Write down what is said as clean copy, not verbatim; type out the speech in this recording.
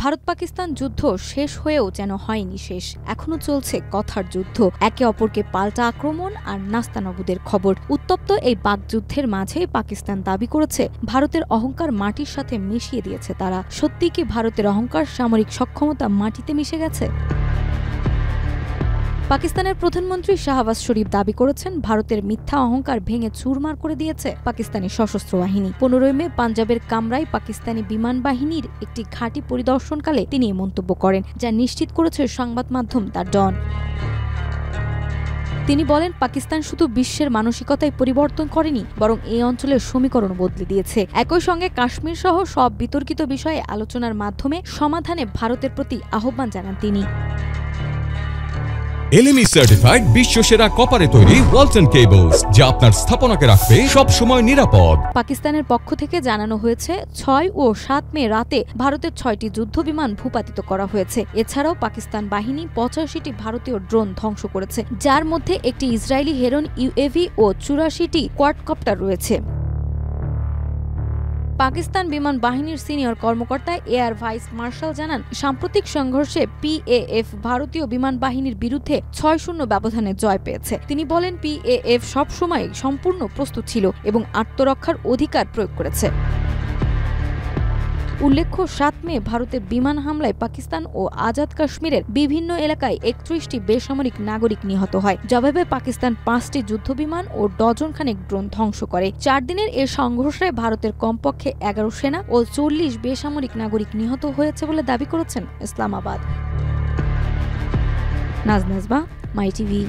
ভারত পাকিস্তান যুদ্ধ শেষ হয়েও যেন হয়নি শেষ, এখনো চলছে কথার যুদ্ধ। একে অপরকে পাল্টা আক্রমণ আর নাস্তানাবুদের খবর। উত্তপ্ত এই বাকযুদ্ধের মাঝে পাকিস্তান দাবি করেছে ভারতের অহংকার মাটির সাথে মিশিয়ে দিয়েছে তারা। সত্যি কি ভারতের অহংকার সামরিক সক্ষমতা মাটিতে মিশে গেছে? পাকিস্তানের প্রধানমন্ত্রী শাহবাজ শরীফ দাবি করেছেন ভারতের মিথ্যা অহংকার ভেঙে চুরমার করে দিয়েছে পাকিস্তানি সশস্ত্র বাহিনী। 15 মে পাঞ্জাবের কামরায় পাকিস্তানি বিমান বাহিনীর একটি ঘাঁটি পরিদর্শনকালে তিনি এ মন্তব্য করেন, যা নিশ্চিত করেছে সংবাদ মাধ্যম দ্য ডন। তিনি বলেন, পাকিস্তান শুধু বিশ্বের মানসিকতায় পরিবর্তন করেনি, বরং এই অঞ্চলের সমীকরণ বদলে দিয়েছে। একই সঙ্গে কাশ্মীর সহ সব বিতর্কিত বিষয়ে আলোচনার মাধ্যমে সমাধানে ভারতের প্রতি আহ্বান জানান তিনি। LME সার্টিফাইড বিশ্বসেরা কপারে তৈরি ওয়ালটন কেবলস, যা আপনার স্থাপনাকে রাখবে সব সময় নিরাপদ। পাকিস্তানের পক্ষ থেকে জানানো হয়েছে 6 ও 7 মে রাতে ভারতের 6টি যুদ্ধবিমান ভূপাতিত করা হয়েছে। এছাড়াও পাকিস্তান বাহিনী 85টি ভারতীয় ড্রোন ধ্বংস করেছে, যার মধ্যে একটি ইসরায়েলি হেরন UAV ও 84টি কোয়াডকপ্টার রয়েছে। পাকিস্তান বিমান বাহিনীর সিনিয়র কর্মকর্তা এয়ার ভাইস মার্শাল জানান, সাম্প্রতিক সংঘর্ষে PAF ভারতীয় বিমান বাহিনীর বিরুদ্ধে 6-0 ব্যবধানে জয় পেয়েছে। তিনি বলেন, PAF সবসময় সম্পূর্ণ প্রস্তুত ছিল এবং আত্মরক্ষার অধিকার প্রয়োগ করেছে। উল্লেখ্য, 7 মে ভারতের বিমান হামলায় পাকিস্তান ও আজাদ কাশ্মীরের বিভিন্ন এলাকায় 31টি বেসামরিক নাগরিক নিহত হয়। জবাবে পাকিস্তান 5টি যুদ্ধবিমান ও ডজনখানেক ড্রোন ধ্বংস করে। 4 দিনের এ সংঘর্ষে ভারতের কমপক্ষে 11 সেনা ও 40 বেসামরিক নাগরিক নিহত হয়েছে বলে দাবি করেছেন ইসলামাবাদ। নাজনাজবা, মাই টিভি।